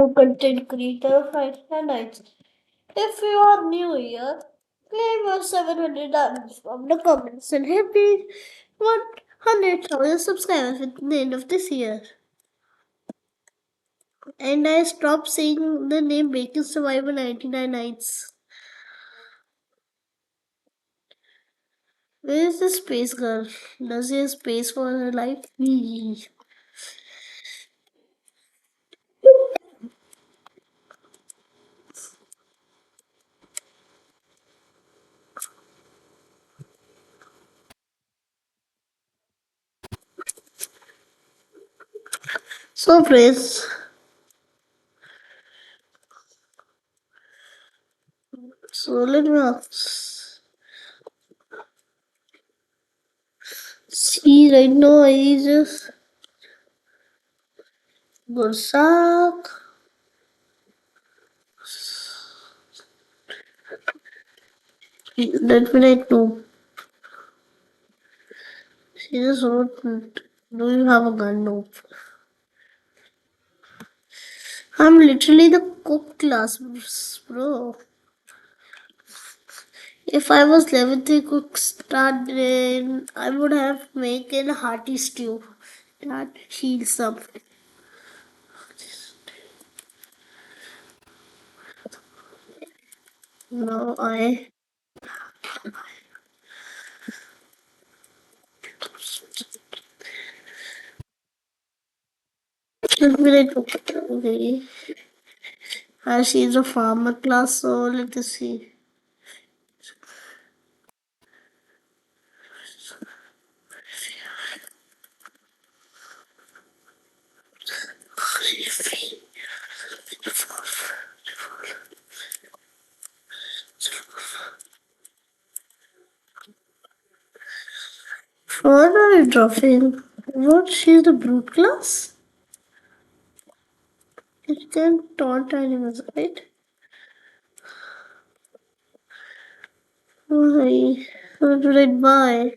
Content creator highlights. If you are new here, claim your 700 diamonds from the comments and hit the 100,000 subscribers at the end of this year. And I stopped saying the name Bacon Survivor 99 Nights. Where is the space girl? Does she have space for her life? So, friends, so let me ask. See, right now I just good suck. Let me write no. She just wrote, do you have a gun? No. I'm literally the cook class, bro. If I was level 3 cook start, then I would have made a hearty stew. That heals something. No, I. Let me write, okay. She's a farmer class, so let us see. What are you dropping? What? She's the brute class? It can taunt animals, right? Why? What did I buy?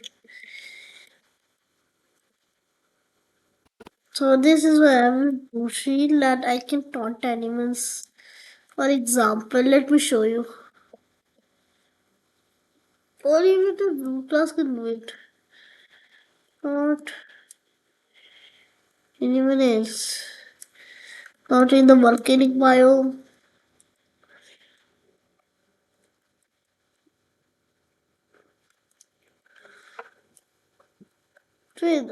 So this is where I will feel that I can taunt animals. For example, let me show you. Or even the brute class can do it. Not anyone else. Not in the volcanic biome. With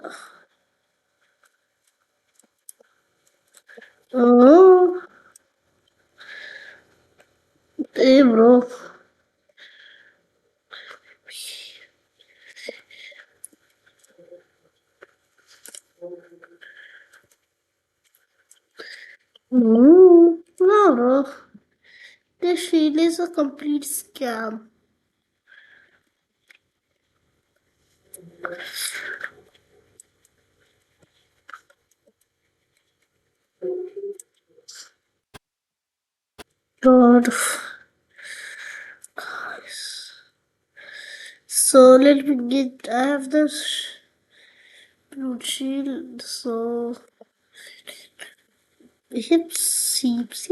oh, hey bro. No, bro. This shield is a complete scam. God. So let me get. I have this brute shield. So hips, heaps.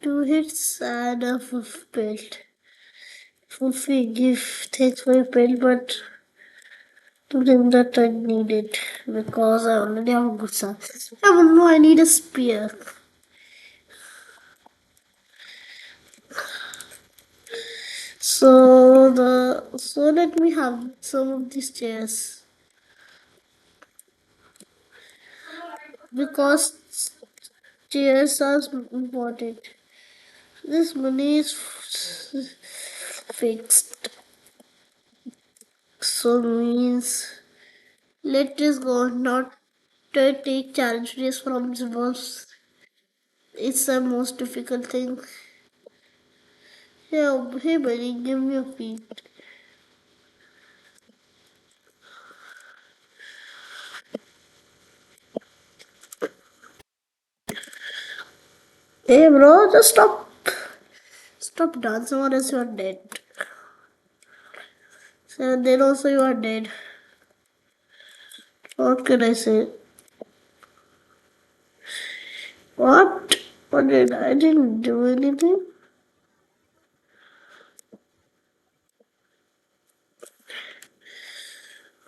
2 hits and a full belt. Full free gift. Thanks for your belt, but to them that I need it because I already have a good son. I don't know. I need a spear. So let me have some of these chairs because chairs are important. This money is fixed, so means let us go not to take challenge race from the boss. It's the most difficult thing. Yeah, hey buddy, give me a feet. Hey bro, just stop. Stop dancing or else you are dead. So then also you are dead. What can I say? What? What did I didn't do anything?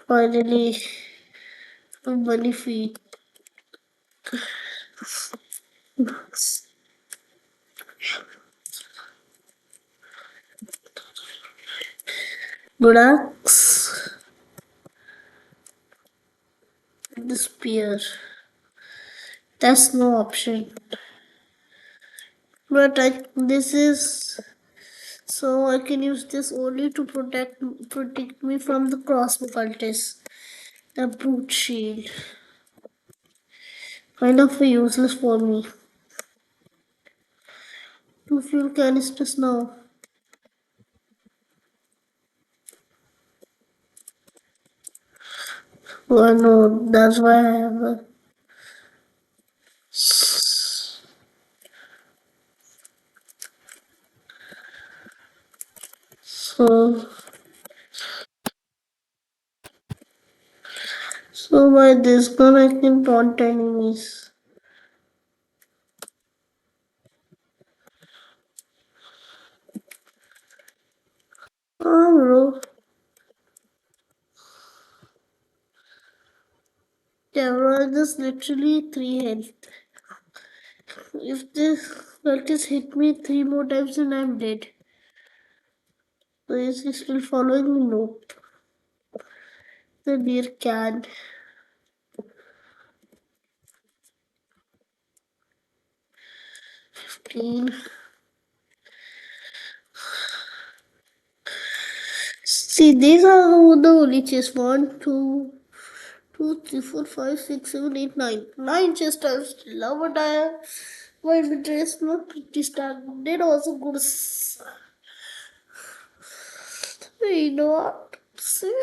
Finally, money feet. Relax. Disappear. That's no option. But this is so I can use this only to protect me from the crossbow cultists. The brute shield. Kind of useless for me. Two fuel canisters now. Oh no, that's why I have a so by this gun I can taunt enemies. Oh bro. Terror is literally 3 health. If this cultist hit me 3 more times then I'm dead. So is he still following me? No. The deer can. 15. See, these are the only chests. 1, 2, 2, 3, 4, 5, 6, 7, 8, 9. 9 chests are still love but my inventory is not pretty standard. Also good. You know what? See?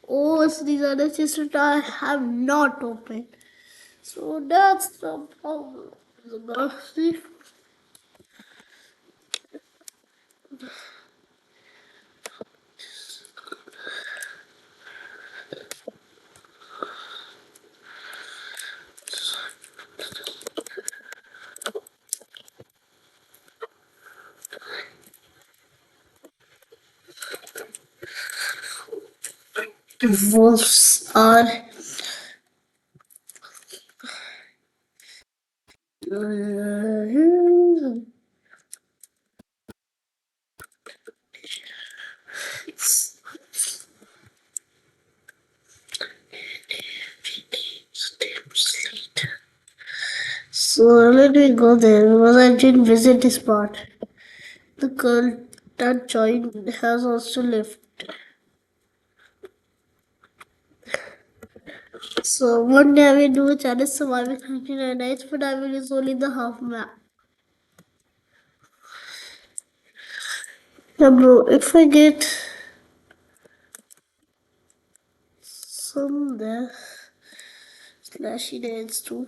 Oh, so these are the chests that I have not opened. So that's the problem. See? Wolves are so let me go there because I didn't visit this part. The girl that joined has also left. So one day I will do a challenge surviving 99 nights, but I will use only the half map. Yeah, bro, if I get some there, slashy dance too.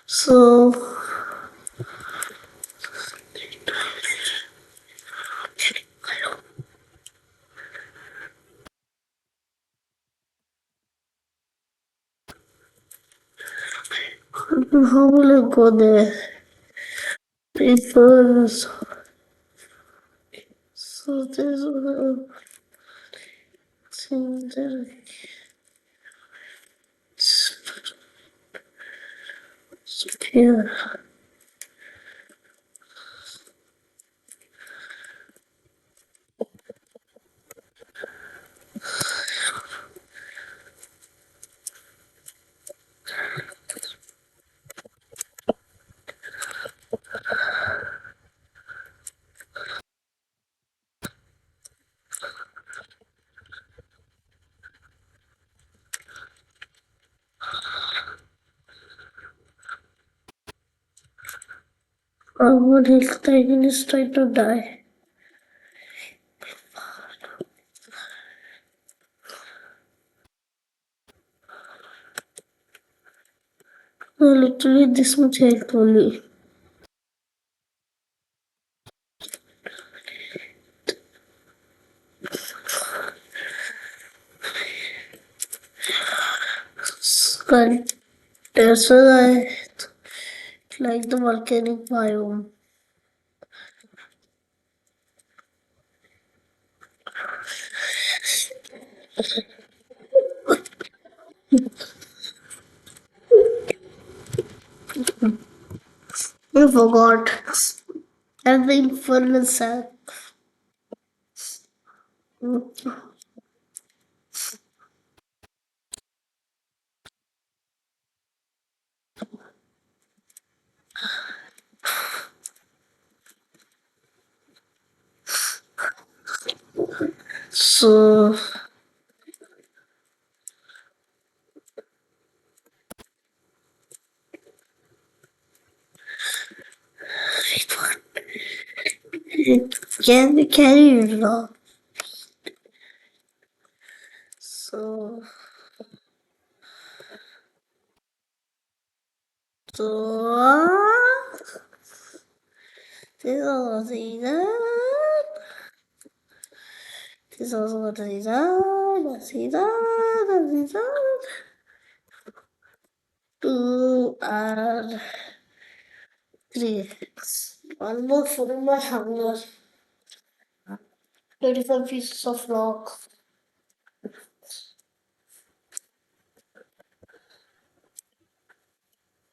So how will I go there? Papers. So there's a thing there. Here. What is Titan is trying to die. Literally this much health only. But that's why I like the volcanic biome. I forgot. And the infernal sack. So it can be carried now. So so this is also that. This is also what is that. That's that. That's that. Two and three. One more for my hunger. 25 pieces of rock.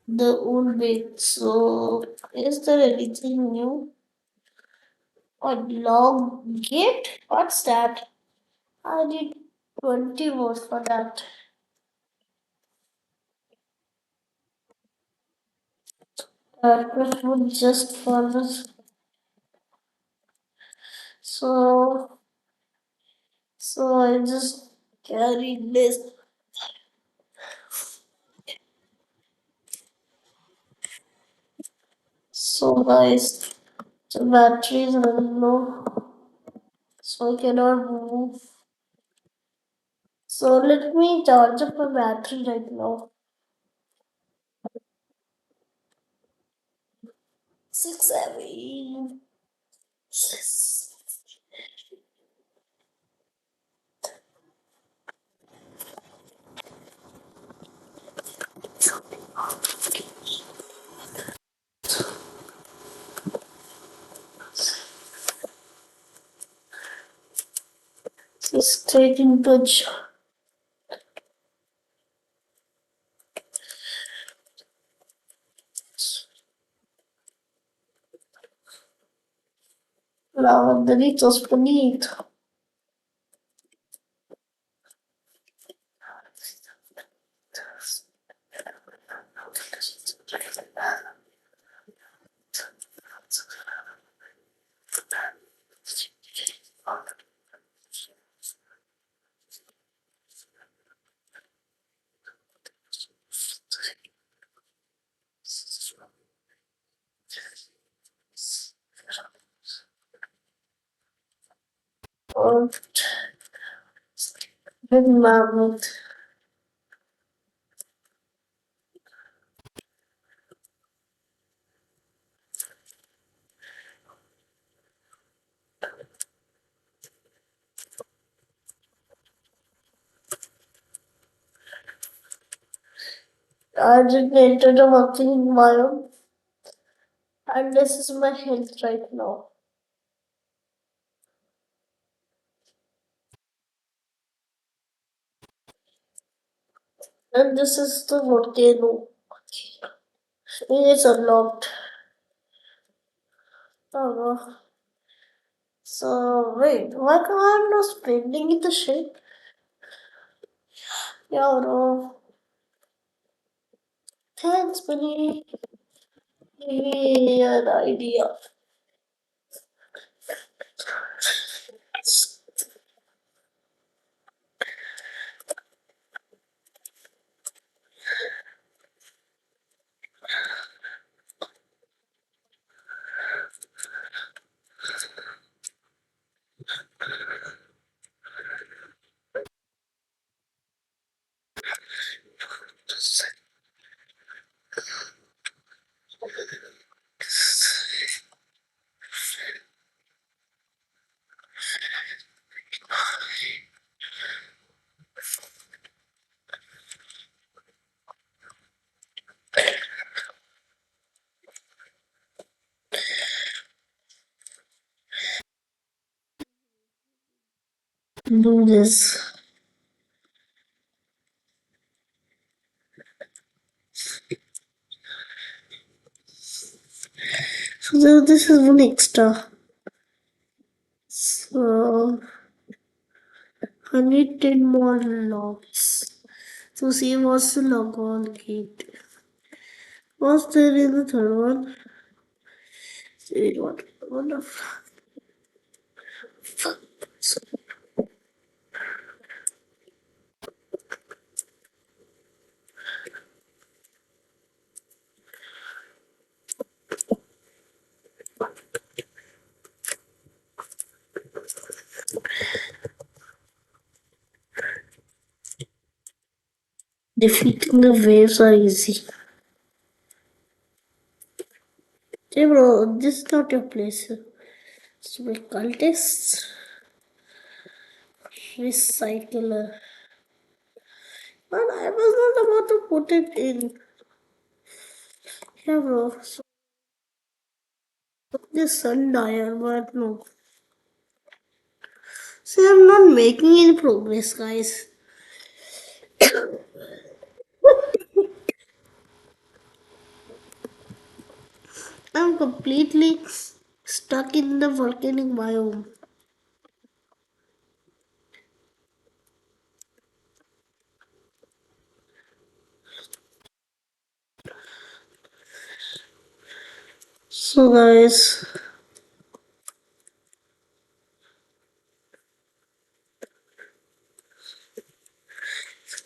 The old bit. So, is there anything new? A log gate? What's that? I need 20 more for that. That would just for this. So, so I just carried this. So nice. The batteries are low, so I cannot move. So let me charge up my battery right now. 6, 7. Straight into lavanderia bonito. Und big mammoth. I just entered a working biome, and this is my health right now. And this is the volcano. It is unlocked. Oh, so wait, why come I'm not spending in the ship? Yeah, bro. Thanks, buddy. Give me an idea. do this. So this is one extra. So I need 10 more logs. So see what's the log on gate. What's there in the third one? See what wonderful. Defeating the waves are easy. Hey bro, this is not your place. It's my cultists. Recycler. But I was not about to put it in. Yeah bro. So this sundial, but no. See, I'm not making any progress, guys. I'm completely stuck in the volcanic biome. So, guys,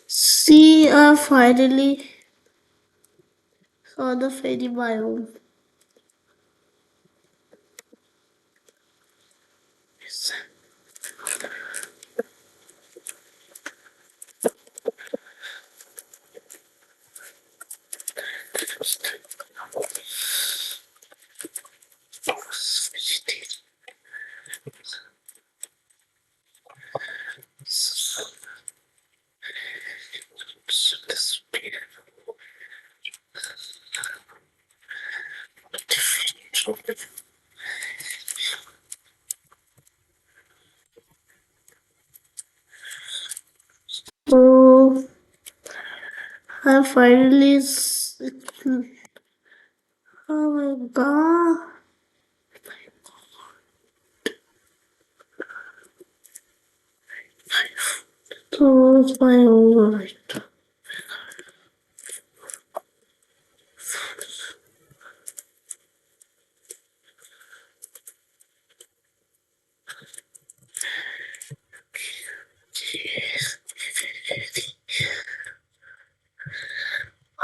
see, I finally saw the fairy biome. So, I finally. Oh my god. So, it's my own right.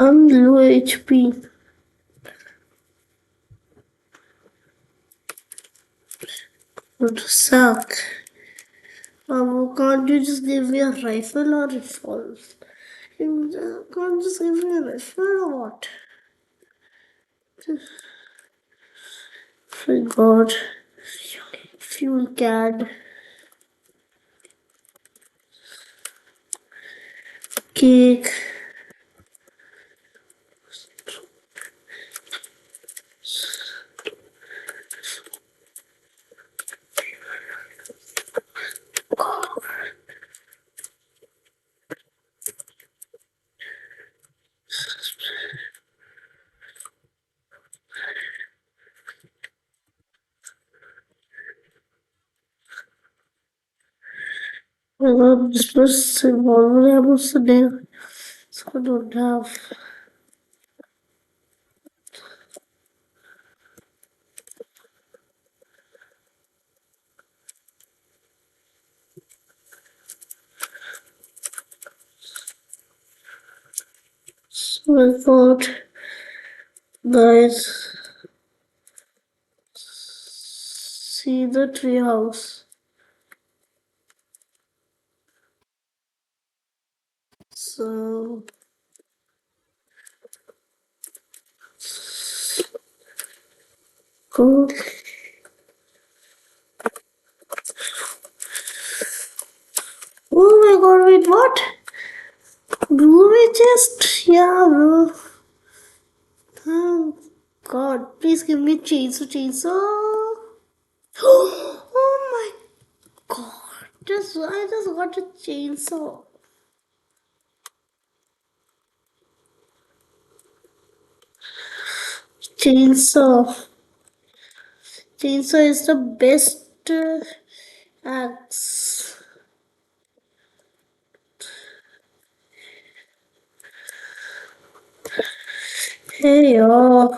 I'm low HP. Would suck. Can't you just give me a rifle or a revolver? You can't just give me a rifle or what? Thank God. Fuel can. Cake. This was revolver ammo today. So I don't have. So I thought, guys, see the tree house. So go. Oh my god, wait, what? Do we just. Yeah, bro. Oh god, please give me chainsaw. Oh my god. I just got a chainsaw. Chainsaw. Chainsaw is the best axe. Hey yo.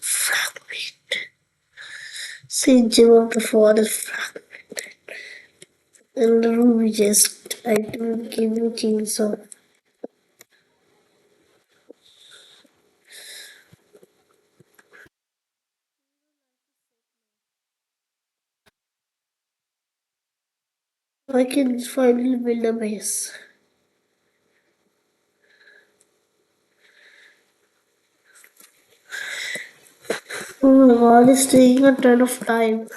Fragment. See Jim of the forest fragment. And the room just I do give you chainsaw. I can finally build a base. Oh my god, it's taking a ton of time.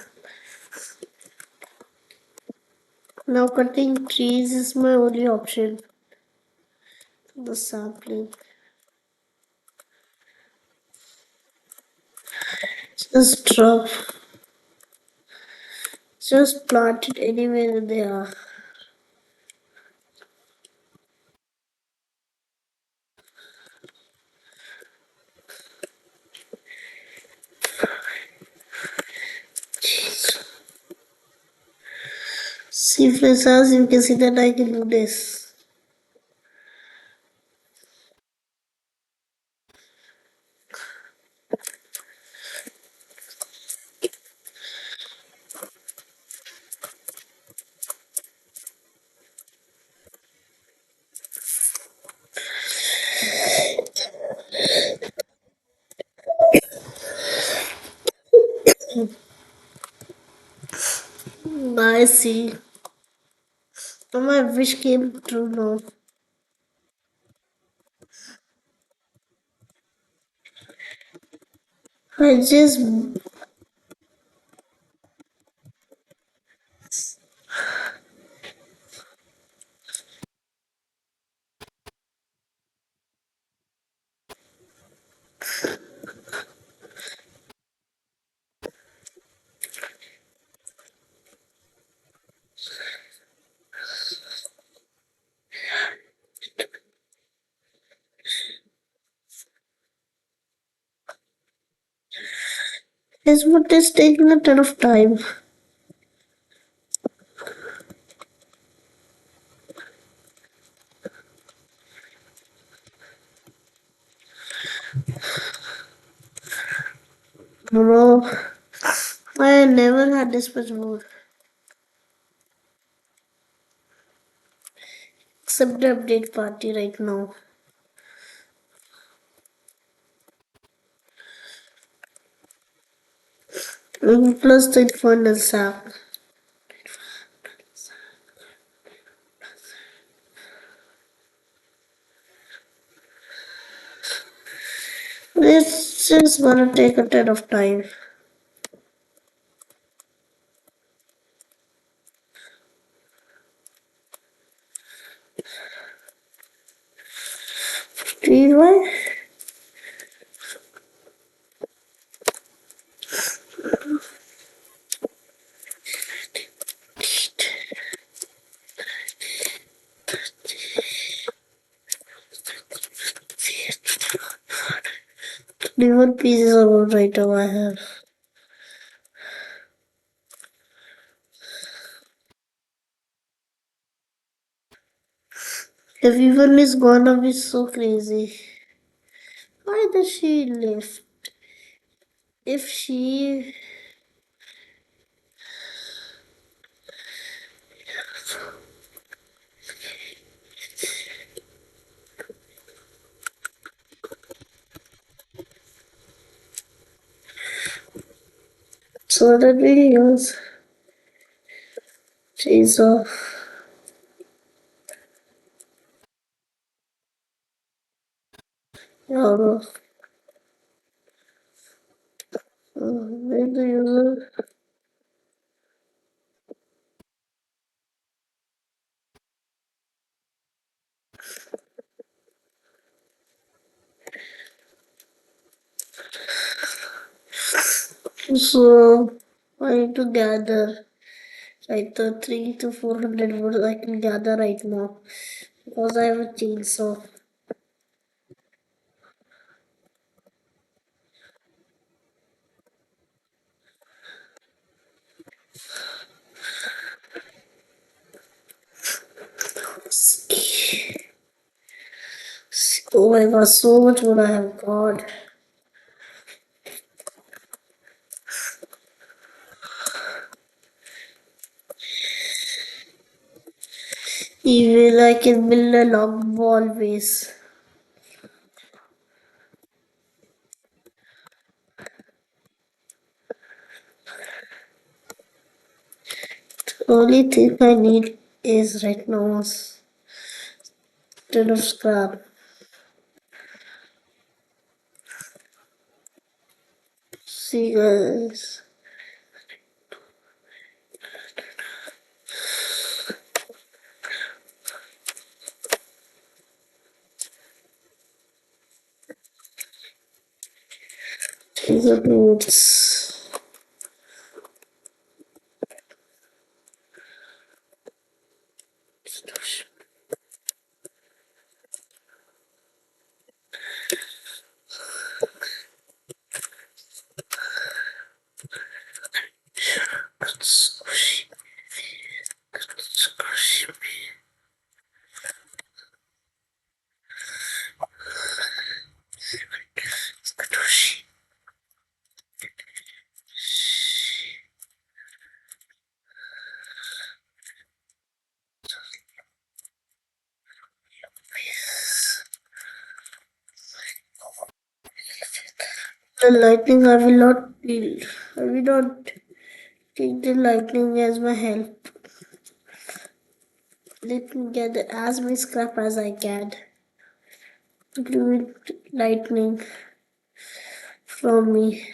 Now cutting trees is my only option. The sapling. Just drop. Just plant it anywhere they are. See, friends, you can see that I can do this. I see. Oh, my wish came true now. I just this would is taking a ton of time. Bro, I never had this much more. Except the update party right now. Plus the infernal sap. This is gonna take a ton of time. See why? Different pieces of wood right now I have. Everyone is gonna be so crazy. Why does she live? If she suddenly use she's off. No, where do you live? So I need to gather like the 3 to 400 wood I can gather right now because I have a chainsaw. Oh my god, so much wood I have got. Even I can build a long wall base. The only thing I need is right now is ton of scrap. See guys. These are the woods. The lightning I will not take the lightning as my help. Let me get as much scrap as I can. Include lightning from me.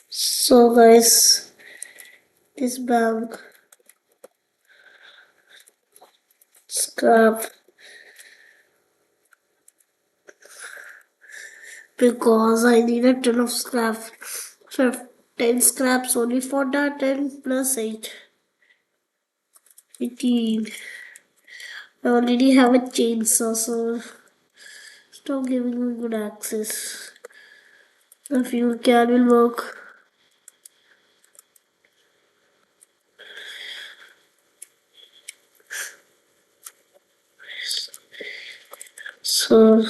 So guys, this bag scrap because I need a ton of scrap. So 10 scraps only for that 10 plus 8. 18. I already have a chainsaw, so stop giving me good access. A fuel can will work. So,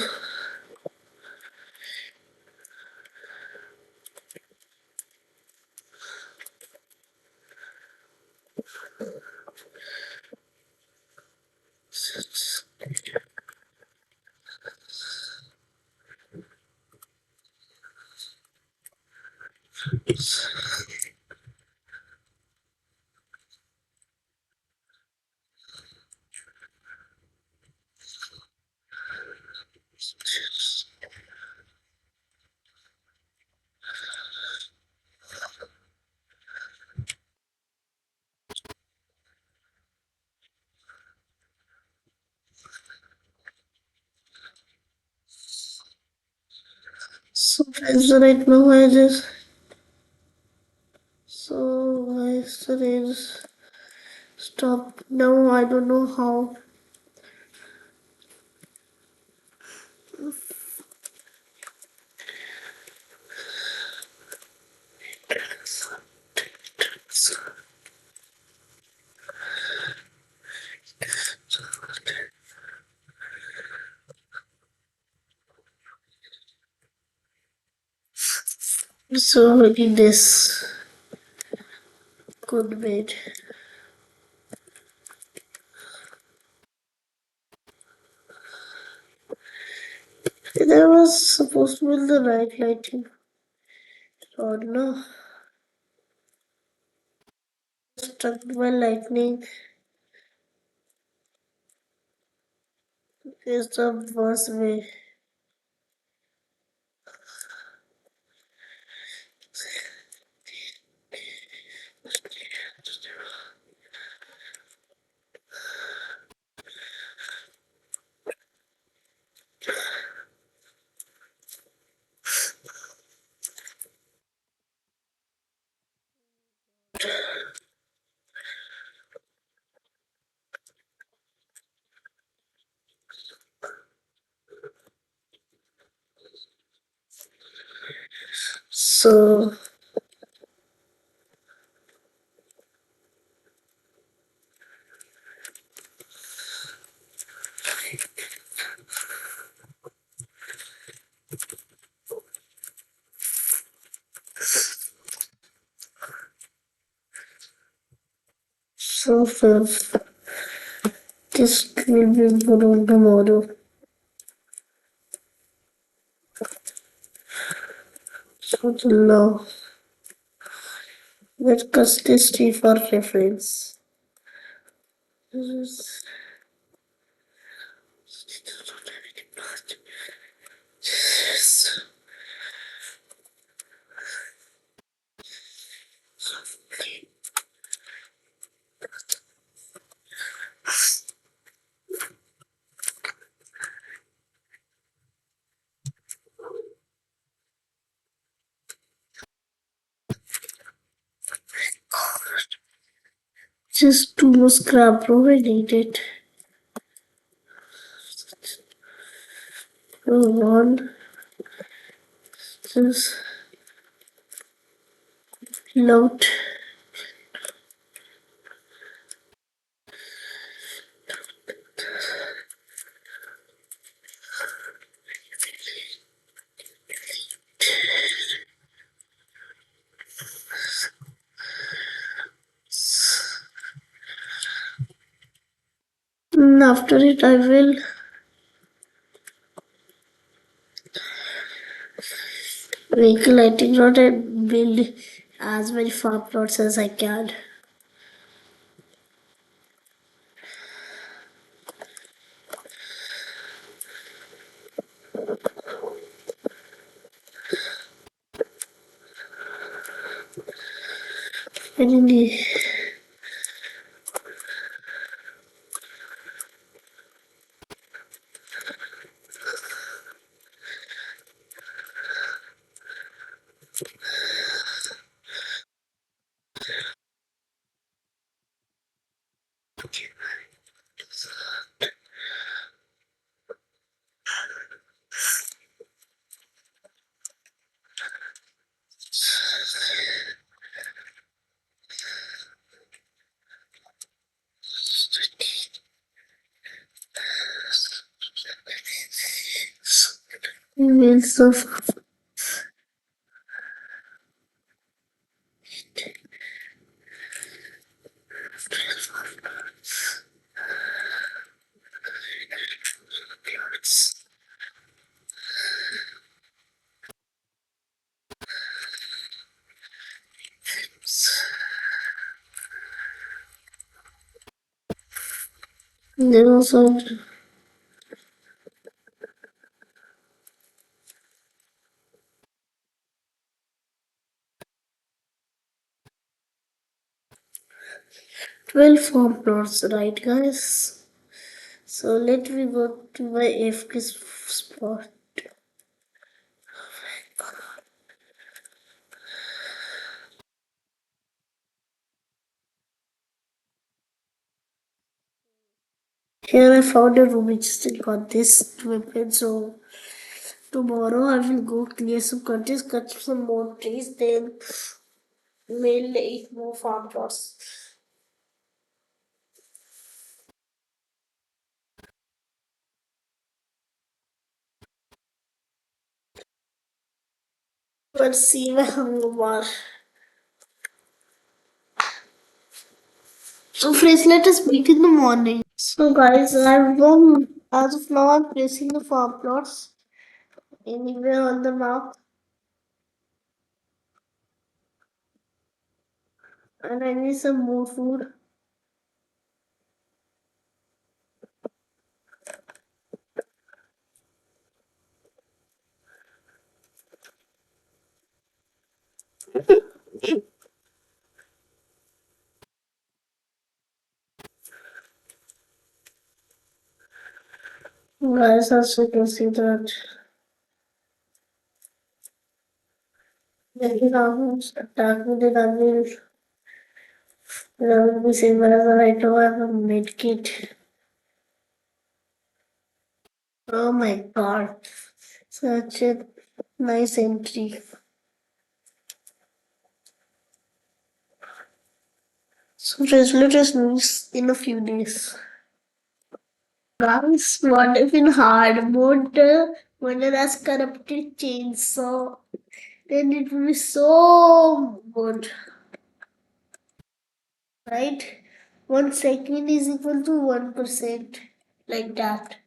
so friends, right now I just guys, today just stop. Now I don't know how. So maybe this could be it. There was supposed to be the right lighting. Oh no, struck by lightning is the worst way. So fifth, this will be good on tomorrow. So the law. Let's cut this tree for reference. This is just too much scrap, bro. I need it. One, just load. And after it, I will make a lighting rod and build as many farm plots as I can. Finally, we will serve. Then also 12 farm plots, right, guys? So let me go to my AFK spot. Here I found a room which still got this weapon, so tomorrow I will go clear some countries, cut some more trees, then we'll eat more farm plots. Let's see my hunger bar. So friends, let us meet in the morning. So guys, as of now I'm placing the farm plots anywhere on the map, and I need some more food. Guys, as you can see that the dragons attack me, then I will be saved as right now I have a medkit. Oh my god, such a nice entry. So just news in a few days. Guys, what if in hard mode, when it has corrupted chainsaw, then it will be so good, right? 1 second is equal to 1%. Like that.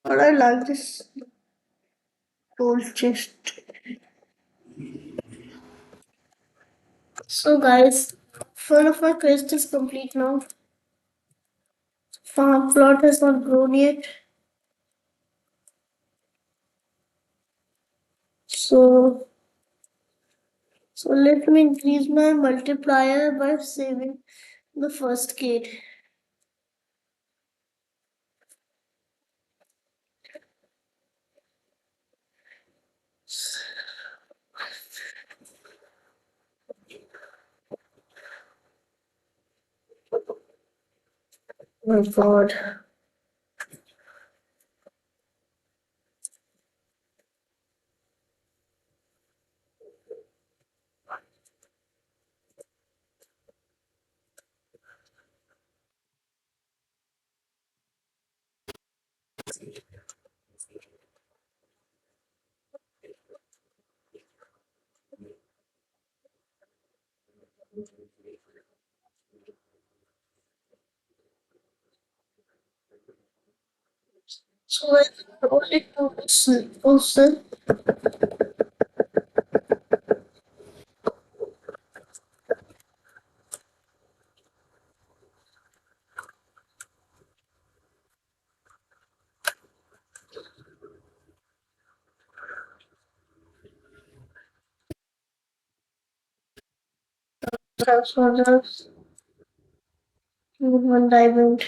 But I like this gold chest. So guys, one of my quest is complete now. Farm plot has not grown yet. So let me increase my multiplier by saving the first kid. Oh my god. So I only 2%. Also, transformers, 1 diamond.